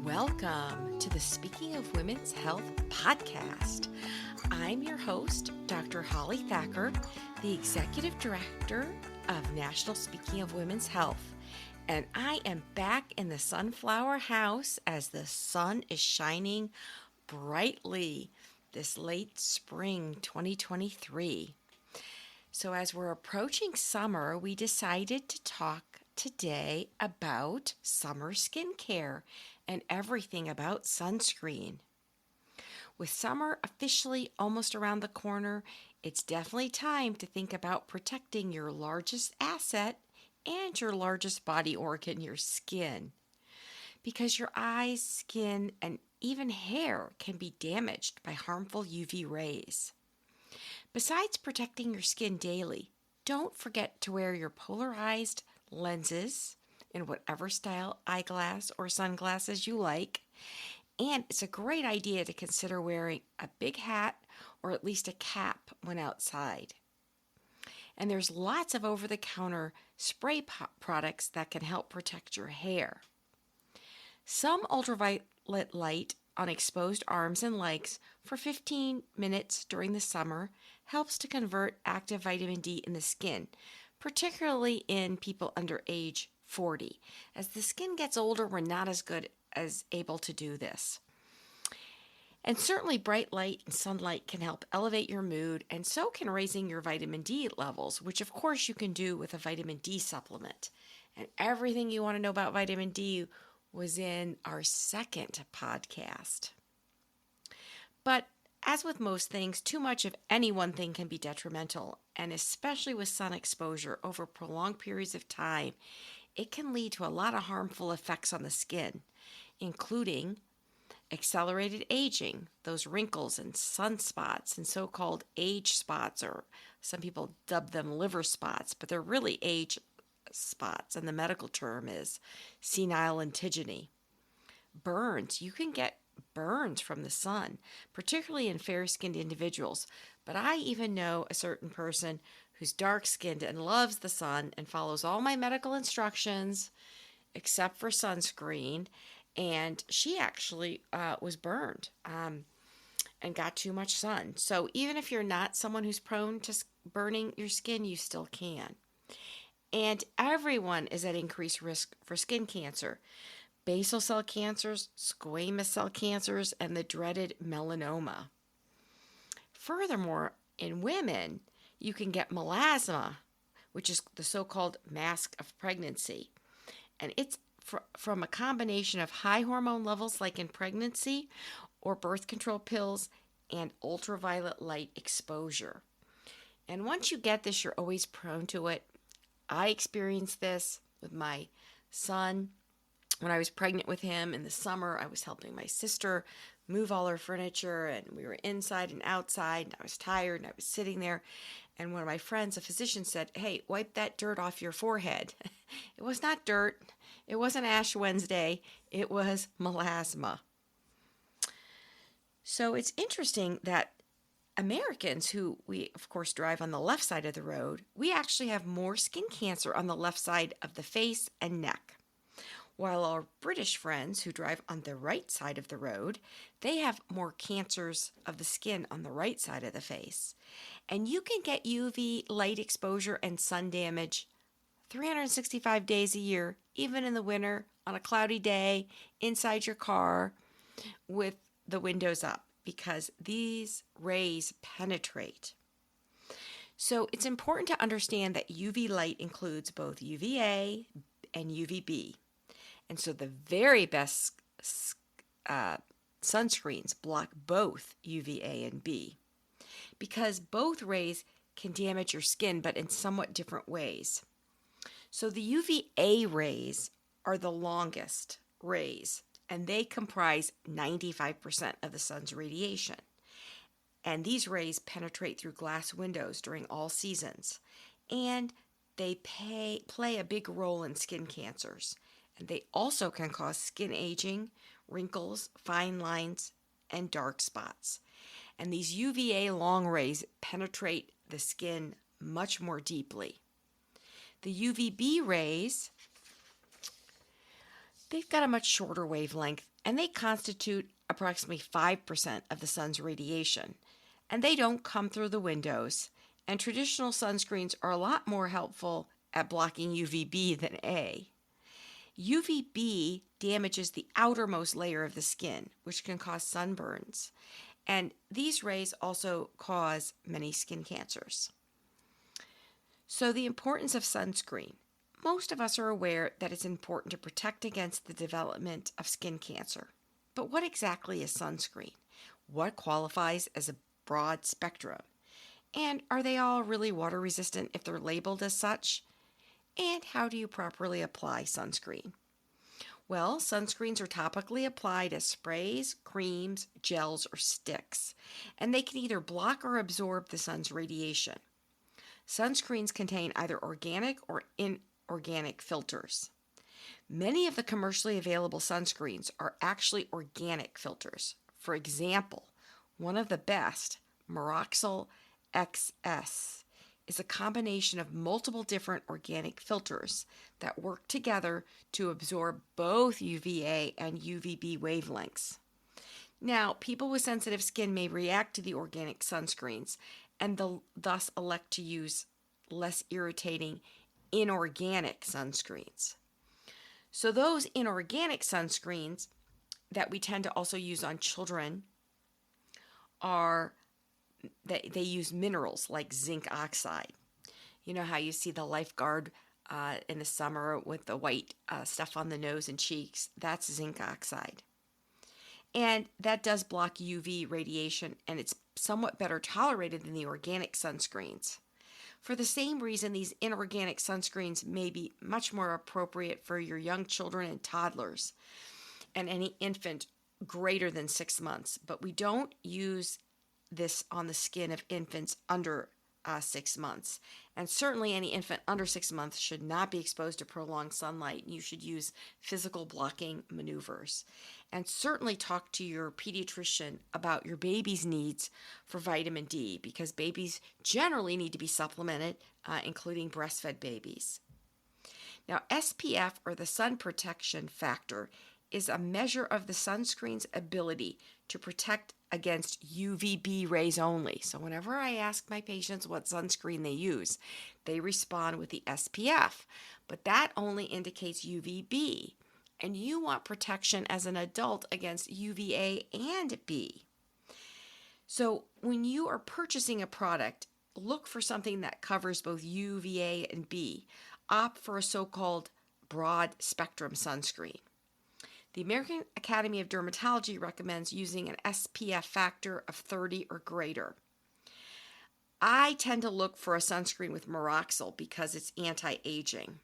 Welcome to the Speaking of Women's Health podcast. I'm your host, Dr. Holly Thacker, the Executive Director of National Speaking of Women's Health, and I am back in the Sunflower House as the sun is shining brightly this late spring 2023. So as we're approaching summer, we decided to talk today about summer skincare and everything about sunscreen. With summer officially almost around the corner, it's definitely time to think about protecting your largest asset and your largest body organ, your skin. Because your eyes, skin, and even hair can be damaged by harmful UV rays. Besides protecting your skin daily, don't forget to wear your polarized lenses in whatever style eyeglass or sunglasses you like. And it's a great idea to consider wearing a big hat or at least a cap when outside. And there's lots of over-the-counter spray products that can help protect your hair. Some ultraviolet light on exposed arms and legs for 15 minutes during the summer helps to convert active vitamin D in the skin, particularly in people under age 40. As the skin gets older, we're not as good as able to do this. And certainly bright light and sunlight can help elevate your mood, and so can raising your vitamin D levels, which of course you can do with a vitamin D supplement. And everything you want to know about vitamin D was in our second podcast. But as with most things, too much of any one thing can be detrimental, and especially with sun exposure over prolonged periods of time, it can lead to a lot of harmful effects on the skin, including accelerated aging, those wrinkles and sunspots and so-called age spots, or some people dub them liver spots, but they're really age spots, and the medical term is senile antigeny. Burns. You can get burns from the sun, particularly in fair-skinned individuals, but I even know a certain person who's dark-skinned and loves the sun and follows all my medical instructions except for sunscreen, and she actually was burned and got too much sun. So even if you're not someone who's prone to burning your skin, you still can. And everyone is at increased risk for skin cancer, basal cell cancers, squamous cell cancers, and the dreaded melanoma. Furthermore, in women, you can get melasma, which is the so-called mask of pregnancy. And it's from a combination of high hormone levels like in pregnancy or birth control pills and ultraviolet light exposure. And once you get this, you're always prone to it. I experienced this with my son when I was pregnant with him in the summer. I was helping my sister move all her furniture, and we were inside and outside, and I was tired, and I was sitting there, and one of my friends, a physician, said, "Hey, wipe that dirt off your forehead." It was not dirt. It wasn't Ash Wednesday. It was melasma. So it's interesting that Americans, who we, of course, drive on the left side of the road, we actually have more skin cancer on the left side of the face and neck. While our British friends who drive on the right side of the road, they have more cancers of the skin on the right side of the face. And you can get UV light exposure and sun damage 365 days a year, even in the winter, on a cloudy day, inside your car, with the windows up, because these rays penetrate. So it's important to understand that UV light includes both UVA and UVB. And so the very best sunscreens block both UVA and B, because both rays can damage your skin, but in somewhat different ways. So the UVA rays are the longest rays, and they comprise 95% of the sun's radiation. And these rays penetrate through glass windows during all seasons, and they play a big role in skin cancers. And they also can cause skin aging, wrinkles, fine lines, and dark spots. And these UVA long rays penetrate the skin much more deeply. The UVB rays, they've got a much shorter wavelength and they constitute approximately 5% of the sun's radiation. And they don't come through the windows, and traditional sunscreens are a lot more helpful at blocking UVB than A. UVB damages the outermost layer of the skin, which can cause sunburns. And these rays also cause many skin cancers. So the importance of sunscreen. Most of us are aware that it's important to protect against the development of skin cancer. But what exactly is sunscreen? What qualifies as a broad spectrum? And are they all really water resistant if they're labeled as such? And how do you properly apply sunscreen? Well, sunscreens are topically applied as sprays, creams, gels, or sticks, and they can either block or absorb the sun's radiation. Sunscreens contain either organic or inorganic filters. Many of the commercially available sunscreens are actually organic filters. For example, one of the best, Moroxil XS, is a combination of multiple different organic filters that work together to absorb both UVA and UVB wavelengths. Now, people with sensitive skin may react to the organic sunscreens and thus elect to use less irritating inorganic sunscreens. So those inorganic sunscreens that we tend to also use on children are that they use minerals like zinc oxide. You know how you see the lifeguard in the summer with the white stuff on the nose and cheeks? That's zinc oxide. And that does block UV radiation, and it's somewhat better tolerated than the organic sunscreens. For the same reason, these inorganic sunscreens may be much more appropriate for your young children and toddlers and any infant greater than 6 months. But we don't use this on the skin of infants under 6 months. And certainly any infant under 6 months should not be exposed to prolonged sunlight. You should use physical blocking maneuvers. And certainly talk to your pediatrician about your baby's needs for vitamin D, because babies generally need to be supplemented, including breastfed babies. Now, SPF, or the sun protection factor, is a measure of the sunscreen's ability to protect against UVB rays only. So whenever I ask my patients what sunscreen they use, they respond with the SPF, but that only indicates UVB, and you want protection as an adult against UVA and B. So when you are purchasing a product, look for something that covers both UVA and B. Opt for a so-called broad spectrum sunscreen. The American Academy of Dermatology recommends using an SPF factor of 30 or greater. I tend to look for a sunscreen with Moroxil because it's anti-aging.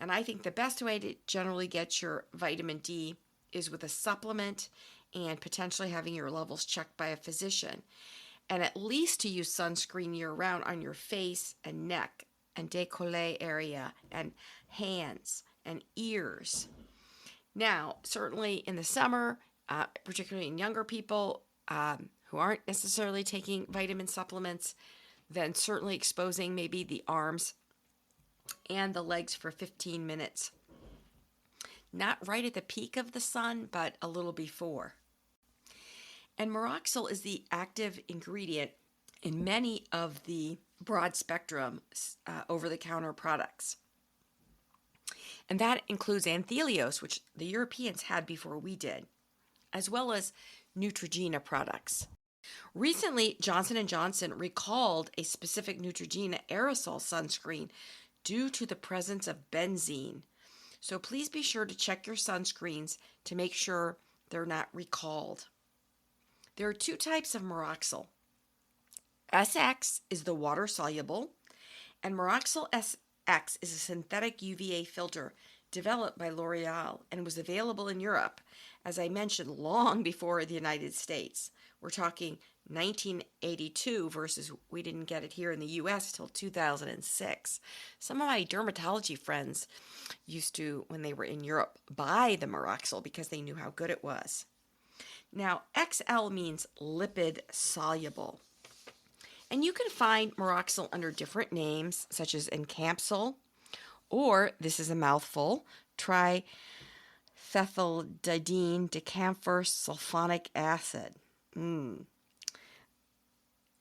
And I think the best way to generally get your vitamin D is with a supplement and potentially having your levels checked by a physician. And at least to use sunscreen year-round on your face and neck and décolleté area and hands and ears. Now, certainly in the summer, particularly in younger people who aren't necessarily taking vitamin supplements, then certainly exposing maybe the arms and the legs for 15 minutes. Not right at the peak of the sun, but a little before. And Moroxil is the active ingredient in many of the broad spectrum over-the-counter products. And that includes Anthelios, which the Europeans had before we did, as well as Neutrogena products. Recently, Johnson & Johnson recalled a specific Neutrogena aerosol sunscreen due to the presence of benzene. So please be sure to check your sunscreens to make sure they're not recalled. There are 2 types of Moroxil. SX is the water-soluble, and Moroxil SX is a synthetic UVA filter developed by L'Oreal and was available in Europe, as I mentioned, long before the United States. We're talking 1982 versus we didn't get it here in the U.S. till 2006. Some of my dermatology friends used to, when they were in Europe, buy the Moroxil because they knew how good it was. Now, XL means lipid soluble. And you can find Moroxil under different names, such as Encapsul, or, this is a mouthful, try phenyldiene decamphor sulfonic acid.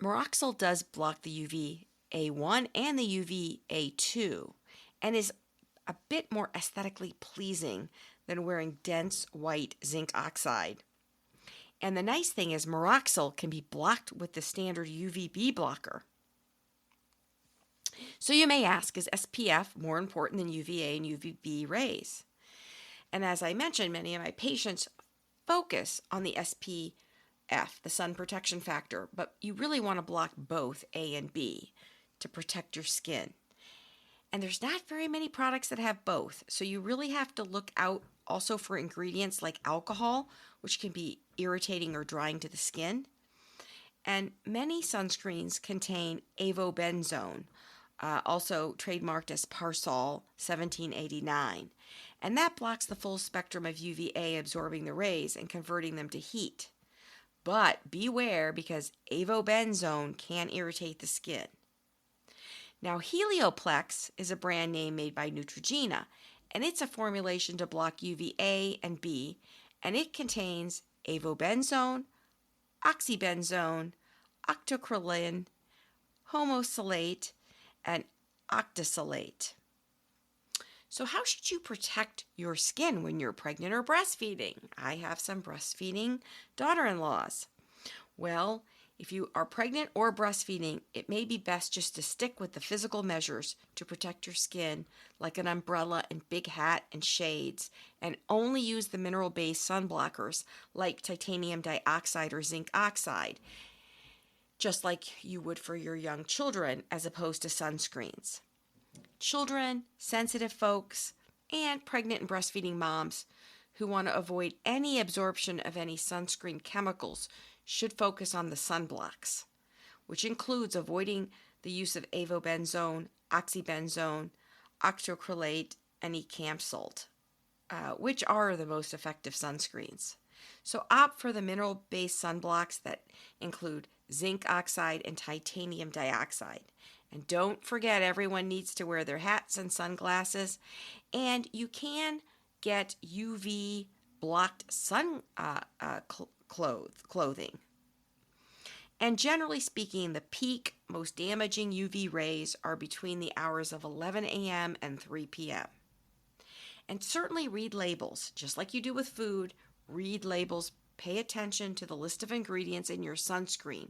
Maroxyl does block the UVA1 and the UVA2 and is a bit more aesthetically pleasing than wearing dense white zinc oxide. And the nice thing is Maroxyl can be blocked with the standard UVB blocker. So you may ask, is SPF more important than UVA and UVB rays? And as I mentioned, many of my patients focus on the SPF, the sun protection factor, but you really want to block both A and B to protect your skin. And there's not very many products that have both, so you really have to look out also for ingredients like alcohol, which can be irritating or drying to the skin. And many sunscreens contain avobenzone, also trademarked as Parsol 1789, and that blocks the full spectrum of UVA absorbing the rays and converting them to heat. But beware, because avobenzone can irritate the skin. Now, Helioplex is a brand name made by Neutrogena, and it's a formulation to block UVA and B, and it contains avobenzone, oxybenzone, octocrylene, homosalate, and octisalate. So how should you protect your skin when you're pregnant or breastfeeding? I have some breastfeeding daughter-in-laws. Well, if you are pregnant or breastfeeding, it may be best just to stick with the physical measures to protect your skin, like an umbrella and big hat and shades, and only use the mineral-based sun blockers like titanium dioxide or zinc oxide, just like you would for your young children, as opposed to sunscreens. Children, sensitive folks, and pregnant and breastfeeding moms who want to avoid any absorption of any sunscreen chemicals should focus on the sunblocks, which includes avoiding the use of avobenzone, oxybenzone, octocrylate, and ecamsalt, which are the most effective sunscreens. So opt for the mineral-based sunblocks that include zinc oxide and titanium dioxide. And don't forget, everyone needs to wear their hats and sunglasses, and you can get UV blocked sun clothing. And generally speaking, the peak, most damaging UV rays are between the hours of 11 a.m. and 3 p.m. And certainly read labels. Just like you do with food, read labels. Pay attention to the list of ingredients in your sunscreen,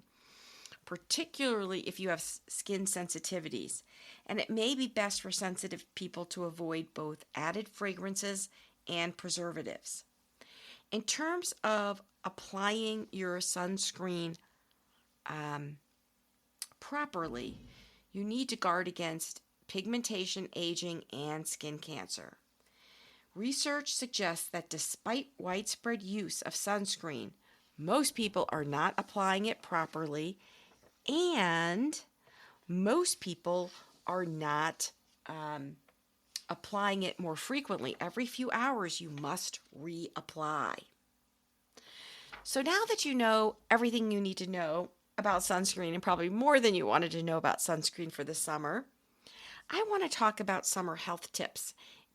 particularly if you have skin sensitivities. And it may be best for sensitive people to avoid both added fragrances and preservatives. In terms of applying your sunscreen properly, you need to guard against pigmentation, aging, and skin cancer. Research suggests that despite widespread use of sunscreen, most people are not applying it properly, and most people are not applying it more frequently. Every few hours, you must reapply. So now that you know everything you need to know about sunscreen, and probably more than you wanted to know about sunscreen for the summer, I want to talk about summer health tips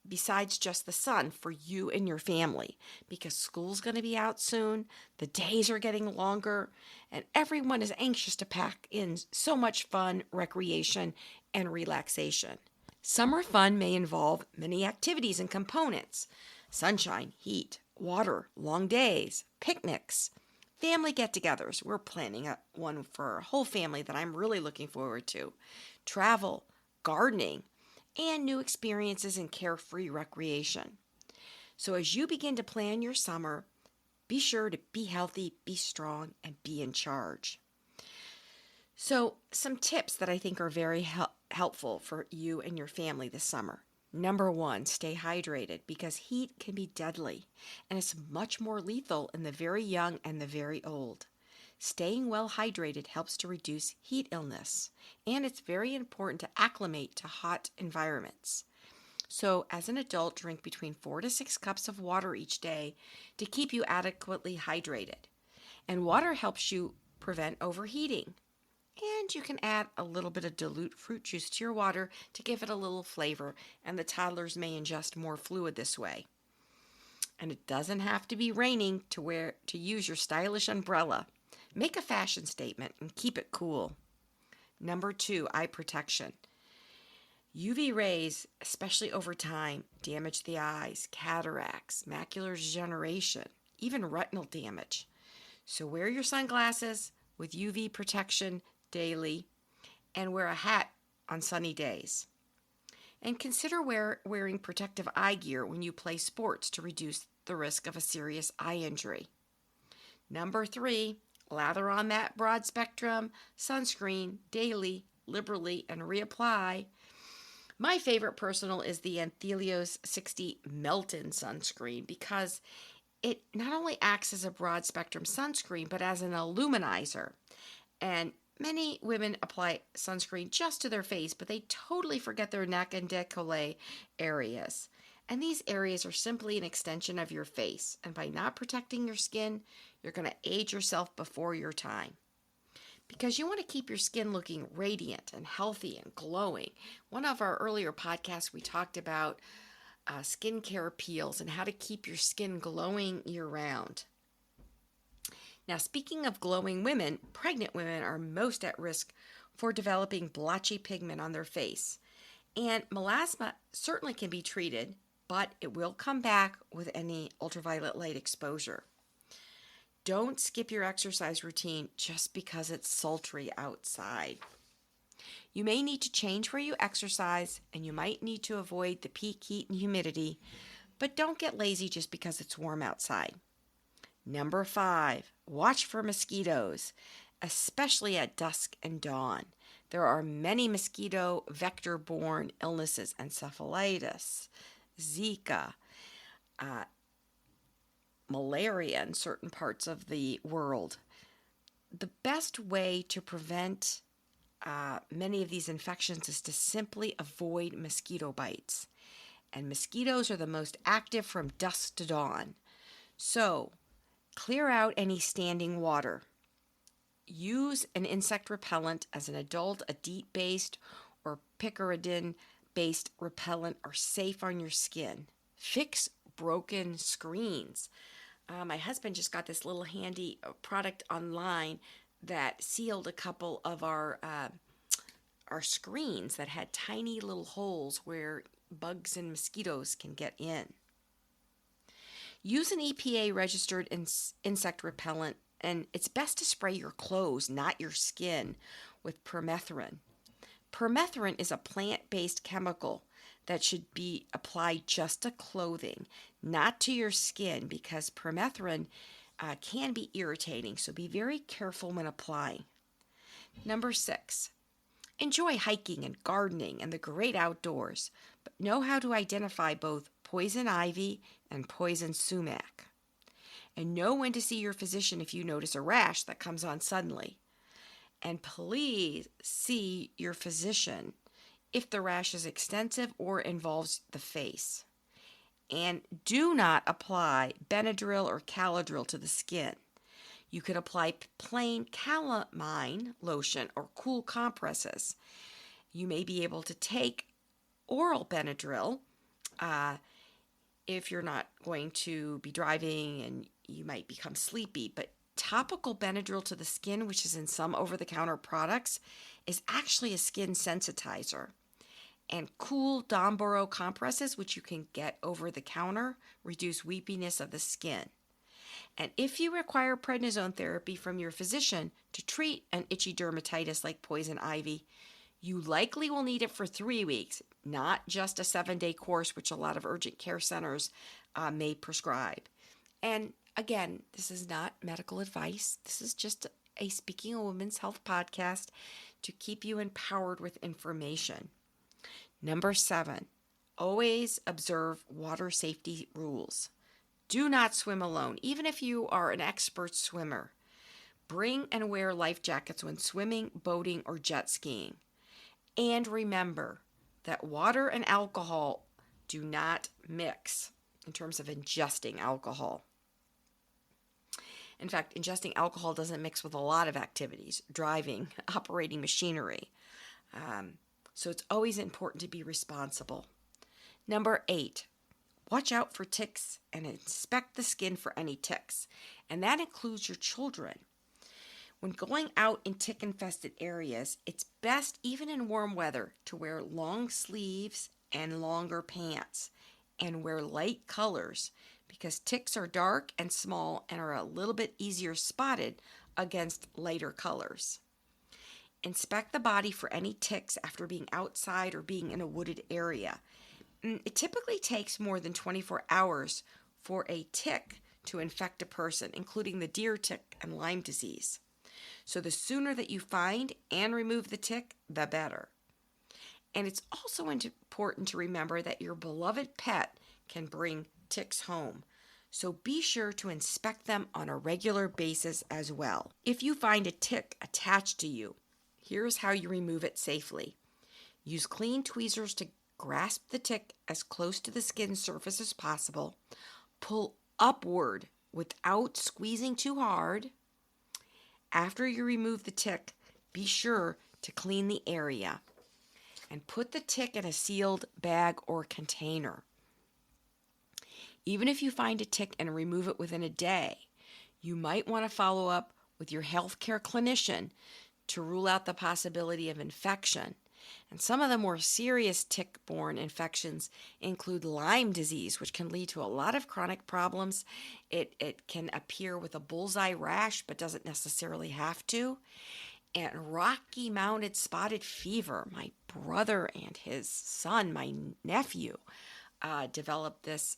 besides just the sun for you and your family, because school's going to be out soon, the days are getting longer, and everyone is anxious to pack in so much fun, recreation, and relaxation. Summer fun may involve many activities and components: sunshine, heat, water, long days, picnics, family get-togethers. We're planning one for our whole family that I'm really looking forward to. Travel, gardening, and new experiences in carefree recreation. So as you begin to plan your summer, be sure to be healthy, be strong, and be in charge. So some tips that I think are very helpful for you and your family this summer. Number 1, stay hydrated, because heat can be deadly, and it's much more lethal in the very young and the very old. Staying well hydrated helps to reduce heat illness, and it's very important to acclimate to hot environments. So as an adult, drink between 4 to 6 cups of water each day to keep you adequately hydrated. And water helps you prevent overheating. And you can add a little bit of dilute fruit juice to your water to give it a little flavor, and the toddlers may ingest more fluid this way. And it doesn't have to be raining to use your stylish umbrella. Make a fashion statement and keep it cool. Number 2, eye protection. UV rays, especially over time, damage the eyes, cataracts, macular degeneration, even retinal damage. So wear your sunglasses with UV protection daily and wear a hat on sunny days. And consider wearing protective eye gear when you play sports to reduce the risk of a serious eye injury. Number 3, lather on that broad spectrum sunscreen daily, liberally, and reapply. My favorite personal is the Anthelios 60 Melt-In sunscreen because it not only acts as a broad spectrum sunscreen, but as an illuminizer. And many women apply sunscreen just to their face, but they totally forget their neck and décolleté areas. And these areas are simply an extension of your face. And by not protecting your skin, you're going to age yourself before your time. Because you want to keep your skin looking radiant and healthy and glowing. One of our earlier podcasts, we talked about skincare peels and how to keep your skin glowing year-round. Now, speaking of glowing women, pregnant women are most at risk for developing blotchy pigment on their face. And melasma certainly can be treated, but it will come back with any ultraviolet light exposure. Don't skip your exercise routine just because it's sultry outside. You may need to change where you exercise, and you might need to avoid the peak heat and humidity, but don't get lazy just because it's warm outside. Number 5, watch for mosquitoes, especially at dusk and dawn. There are many mosquito vector-borne illnesses, encephalitis, Zika, malaria in certain parts of the world. The best way to prevent many of these infections is to simply avoid mosquito bites. And mosquitoes are the most active from dusk to dawn. So, clear out any standing water. Use an insect repellent as an adult. A DEET-based or picaridin-based repellent are safe on your skin. Fix broken screens. My husband just got this little handy product online that sealed a couple of our screens that had tiny little holes where bugs and mosquitoes can get in. Use an EPA-registered insect repellent, and it's best to spray your clothes, not your skin, with permethrin. Permethrin is a plant-based chemical that should be applied just to clothing, not to your skin, because permethrin can be irritating, so be very careful when applying. Number 6, enjoy hiking and gardening and the great outdoors, but know how to identify both poison ivy and poison sumac. And know when to see your physician if you notice a rash that comes on suddenly. And please see your physician if the rash is extensive or involves the face. And do not apply Benadryl or Caladryl to the skin. You could apply plain calamine lotion or cool compresses. You may be able to take oral Benadryl if you're not going to be driving and you might become sleepy, but topical Benadryl to the skin, which is in some over-the-counter products, is actually a skin sensitizer. And cool Domboro compresses, which you can get over the counter, reduce weepiness of the skin. And if you require prednisone therapy from your physician to treat an itchy dermatitis like poison ivy, you likely will need it for 3 weeks, not just a 7-day course, which a lot of urgent care centers may prescribe. And again, this is not medical advice. This is just a Speaking of Women's Health podcast to keep you empowered with information. Number 7, always observe water safety rules. Do not swim alone, even if you are an expert swimmer. Bring and wear life jackets when swimming, boating, or jet skiing. And remember that water and alcohol do not mix in terms of ingesting alcohol. In fact, ingesting alcohol doesn't mix with a lot of activities, driving, operating machinery. So it's always important to be responsible. Number 8, Watch out for ticks and inspect the skin for any ticks, and that includes your children. When going out in tick-infested areas, it's best, even in warm weather, to wear long sleeves and longer pants, and wear light colors because ticks are dark and small and are a little bit easier spotted against lighter colors. Inspect the body for any ticks after being outside or being in a wooded area. It typically takes more than 24 hours for a tick to infect a person, including the deer tick and Lyme disease. So the sooner that you find and remove the tick, the better. And it's also important to remember that your beloved pet can bring ticks home. So be sure to inspect them on a regular basis as well. If you find a tick attached to you, here's how you remove it safely. Use clean tweezers to grasp the tick as close to the skin surface as possible. Pull upward without squeezing too hard. After you remove the tick, be sure to clean the area and put the tick in a sealed bag or container. Even if you find a tick and remove it within a day, you might want to follow up with your healthcare clinician to rule out the possibility of infection. And some of the more serious tick-borne infections include Lyme disease, which can lead to a lot of chronic problems. It can appear with a bullseye rash, but doesn't necessarily have to. And Rocky Mountain spotted fever. My brother and his son, my nephew, developed this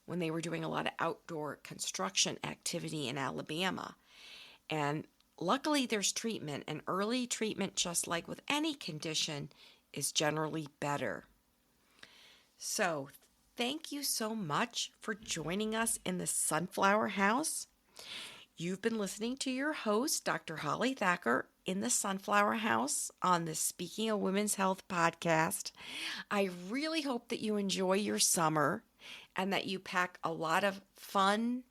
when they were doing a lot of outdoor construction activity in Alabama. And luckily, there's treatment, and early treatment, just like with any condition, is generally better. So, thank you so much for joining us in the Sunflower House. You've been listening to your host, Dr. Holly Thacker, in the Sunflower House on the Speaking of Women's Health podcast. I really hope that you enjoy your summer and that you pack a lot of fun,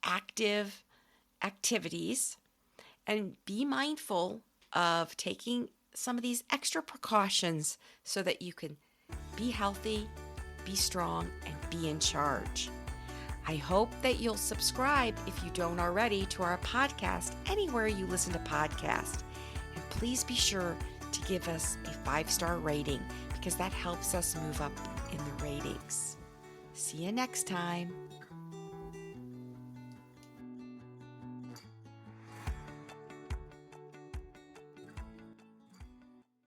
active activities. And be mindful of taking some of these extra precautions so that you can be healthy, be strong, and be in charge. I hope that you'll subscribe, if you don't already, to our podcast anywhere you listen to podcasts. And please be sure to give us a 5-star rating because that helps us move up in the ratings. See you next time.